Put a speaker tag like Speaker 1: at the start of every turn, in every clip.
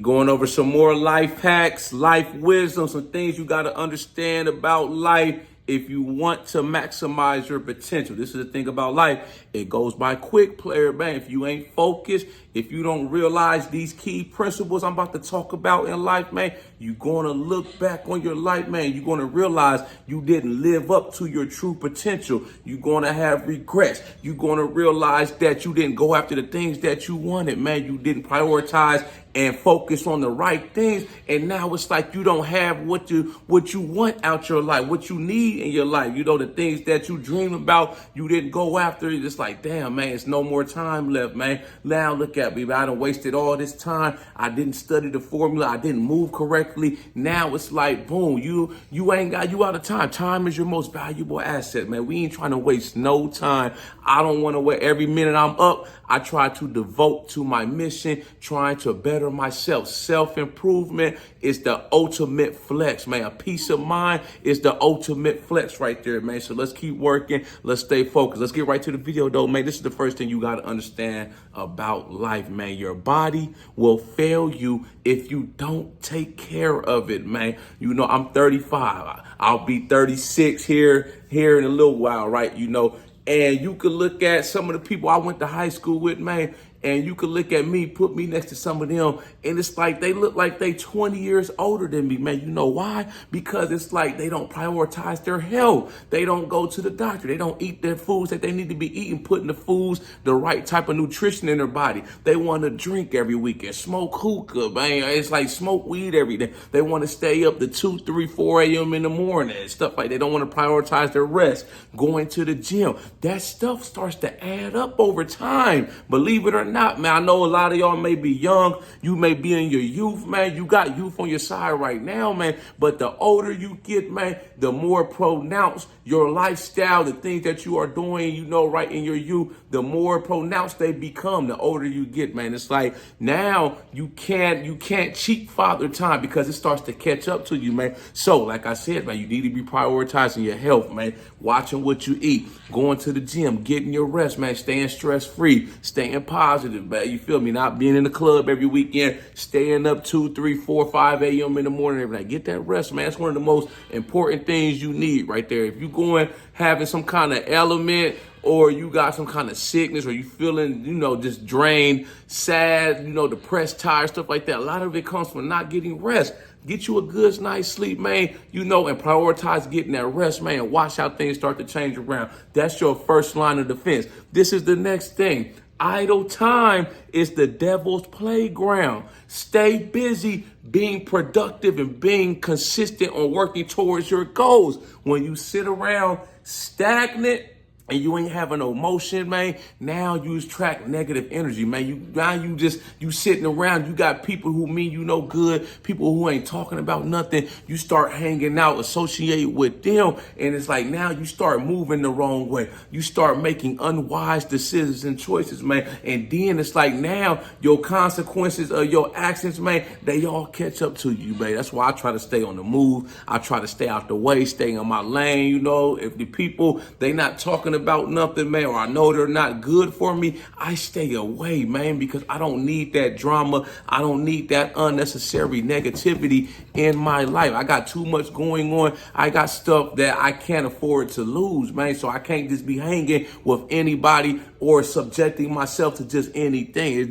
Speaker 1: Going over some more life hacks, life wisdom, some things you got to understand about life if you want to maximize your potential. This is the thing about life. It goes by quick, player, man. If you ain't focused, if you don't realize these key principles I'm about to talk about in life, man, you're going to look back on your life, man. You're going to realize you didn't live up to your true potential. You're going to have regrets. You're going to realize that you didn't go after the things that you wanted, man. You didn't prioritize and focus on the right things. And now it's like you don't have what you want out your life, what you need in your life. You know, the things that you dream about, you didn't go after it. It's like, damn, man, it's no more time left, man. Now look at me, I done wasted all this time. I didn't study the formula. I didn't move correctly. Now it's like, boom, you out of time. Time is your most valuable asset, man. We ain't trying to waste no time. I don't want to wait. Every minute I'm up, I try to devote to my mission, trying to better myself. Self-improvement is the ultimate flex, man. A peace of mind is the ultimate flex right there, man. So let's keep working. Let's stay focused. Let's get right to the video, though, man. This is the first thing you got to understand about life, man. Your body will fail you if you don't take care of it, man. You know, I'm 35. I'll be 36 here in a little while, right? You know, and you could look at some of the people I went to high school with, man, and you could look at me, put me next to some of them, and it's like they look like they 20 years older than me, man. You know why? Because it's like they don't prioritize their health. They don't go to the doctor. They don't eat their foods that they need to be eating, putting the foods, the right type of nutrition in their body. They want to drink every weekend, smoke hookah, man. It's like smoke weed every day. They want to stay up to 2, 3, 4 a.m. in the morning and stuff like that. They don't want to prioritize their rest, going to the gym. That stuff starts to add up over time. Believe it or not, man. I know a lot of y'all may be young. You may be in your youth, man. You got youth on your side right now, man. But the older you get, man, the more pronounced your lifestyle, the things that you are doing, you know, right in your youth, the more pronounced they become the older you get, man. It's like now you can't cheat father time because it starts to catch up to you, man. So, like I said, man, you need to be prioritizing your health, man. Watching what you eat, going to the gym, getting your rest, man. Staying stress-free, staying positive, man. You feel me? Not being in the club every weekend, staying up 2, 3, 4, 5 a.m. in the morning every night. Get that rest, man. It's one of the most important things you need right there. If you going having some kind of element, or you got some kind of sickness, or you feeling, you know, just drained, sad, you know, depressed, tired, stuff like that. A lot of it comes from not getting rest. Get you a good night's sleep, man, you know, and prioritize getting that rest, man. Watch how things start to change around. That's your first line of defense. This is the next thing. Idle time is the devil's playground. Stay busy being productive and being consistent on working towards your goals. When you sit around stagnant and you ain't having no motion, man, now you attract negative energy, man. You sitting around, you got people who mean you no good, people who ain't talking about nothing. You start hanging out, associate with them, and it's like now you start moving the wrong way. You start making unwise decisions and choices, man. And then it's like now your consequences of your actions, man, they all catch up to you, man. That's why I try to stay on the move. I try to stay out the way, stay in my lane, you know. If the people, they not talking about nothing, man, or I know they're not good for me, I stay away, man, because I don't need that drama. I don't need that unnecessary negativity in my life. I got too much going on. I got stuff that I can't afford to lose, man. So I can't just be hanging with anybody or subjecting myself to just anything.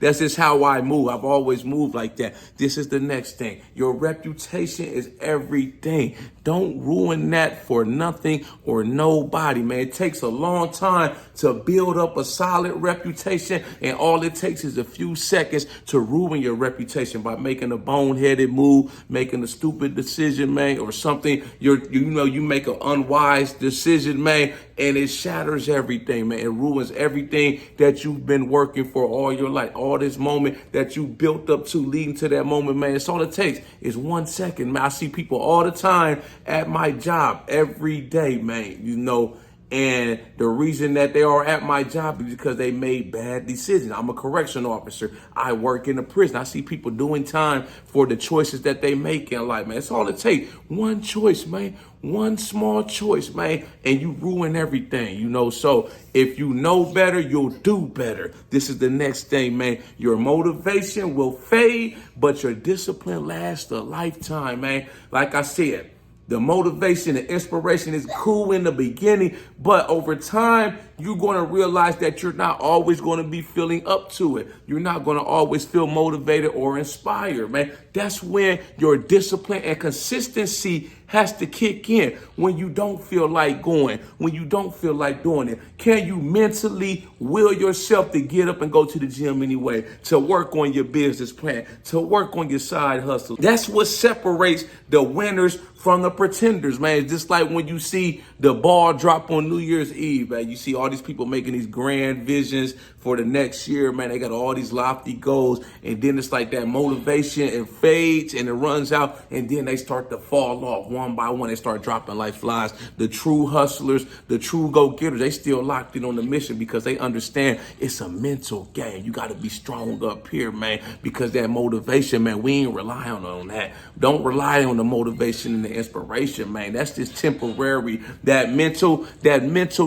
Speaker 1: That's just how I move. I've always moved like that. This is the next thing. Your reputation is everything. Don't ruin that for nothing or nobody, man. It takes a long time to build up a solid reputation, and all it takes is a few seconds to ruin your reputation by making a boneheaded move, making a stupid decision, man, or something. You make an unwise decision, man, and it shatters everything, man. It ruins everything that you've been working for all your life. All this moment that you built up to leading to that moment, man. It's all it takes is 1 second, man. I see people all the time at my job every day, man, you know, And the reason that they are at my job is because they made bad decisions. I'm a correctional officer. I work in a prison. I see people doing time for the choices that they make in life, man. It's all it takes. One choice, man. One small choice, man, and you ruin everything, you know. So if you know better, you'll do better. This is the next thing, man. Your motivation will fade, but your discipline lasts a lifetime, man. Like I said, the motivation, the inspiration is cool in the beginning, but over time, you're going to realize that you're not always going to be feeling up to it. You're not going to always feel motivated or inspired, man. That's when your discipline and consistency has to kick in, when you don't feel like going, when you don't feel like doing it. Can you mentally will yourself to get up and go to the gym anyway, to work on your business plan, to work on your side hustle? That's what separates the winners from the pretenders, man. It's just like when you see the ball drop on New Year's Eve, man. You see all these people making these grand visions for the next year, man. They got all these lofty goals, and then it's like that motivation, it fades and it runs out, and then they start to fall off one by one. They start dropping like flies. The true hustlers, the true go-getters, they still locked in on the mission because they understand it's a mental game. You got to be strong up here, man, because that motivation, man, we ain't relying on that. Don't rely on the motivation and the inspiration, man. That's just temporary. That mental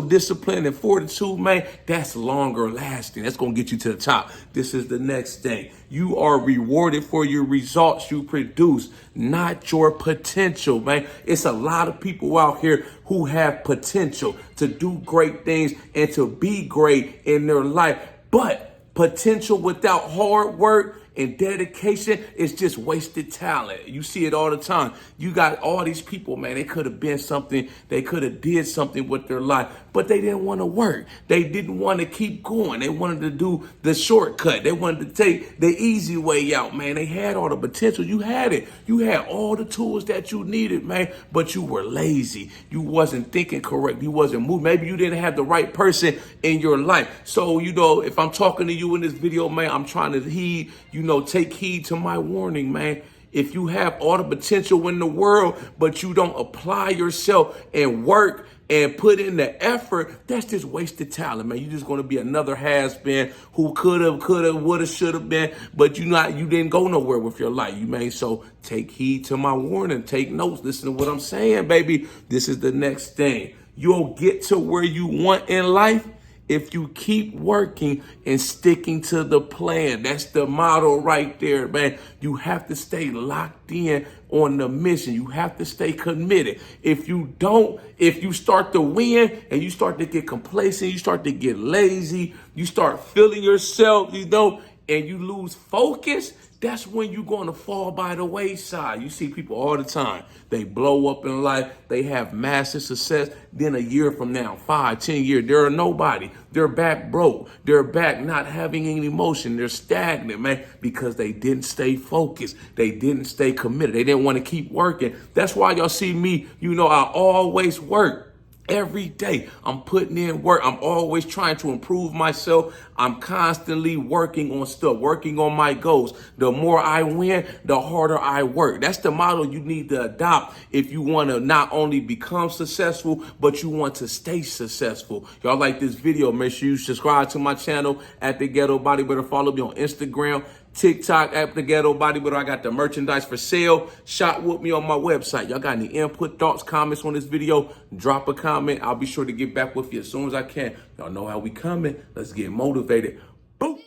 Speaker 1: discipline and fortitude, man, that's longer lasting. That's going to get you to the top. This is the next thing. You are rewarded for your results you produce, not your potential, man. It's a lot of people out here who have potential to do great things and to be great in their life, but potential without hard work and dedication is just wasted talent. You see it all the time. You got all these people, man, they could have been something. They could have did something with their life, but they didn't want to work. They didn't want to keep going. They wanted to do the shortcut. They wanted to take the easy way out, man. They had all the potential. You had it. You had all the tools that you needed, man, but you were lazy. You wasn't thinking correct. You wasn't moving. Maybe you didn't have the right person in your life. So, you know, if I'm talking to you in this video, man, I'm trying to take heed to my warning, man. If you have all the potential in the world, but you don't apply yourself and work and put in the effort, that's just wasted talent, man. You're just going to be another has-been who could have, would have, should have been, but you didn't go nowhere with your life, man. So take heed to my warning. Take notes. Listen to what I'm saying, baby. This is the next thing. You'll get to where you want in life if you keep working and sticking to the plan. That's the motto right there, man. You have to stay locked in on the mission. You have to stay committed. If you start to win and you start to get complacent, you start to get lazy, you start feeling yourself, and you lose focus, that's when you're going to fall by the wayside. You see people all the time. They blow up in life. They have massive success. Then a year from now, 5, 10 years, they're a nobody. They're back broke. They're back not having any emotion. They're stagnant, man, because they didn't stay focused. They didn't stay committed. They didn't want to keep working. That's why y'all see me, I always work. Every day I'm putting in work. I'm always trying to improve myself. I'm constantly working on stuff, working on my goals. The more I win, the harder I work. That's the model you need to adopt if you want to not only become successful, but you want to stay successful. Y'all like this video, make sure you subscribe to my channel at the Ghetto Bodybuilder. Follow me on Instagram, TikTok at the Ghetto Bodybuilder. I got the merchandise for sale. Shop with me on my website. Y'all got any input, thoughts, comments on this video? Drop a comment. I'll be sure to get back with you as soon as I can. Y'all know how we coming. Let's get motivated. Boom.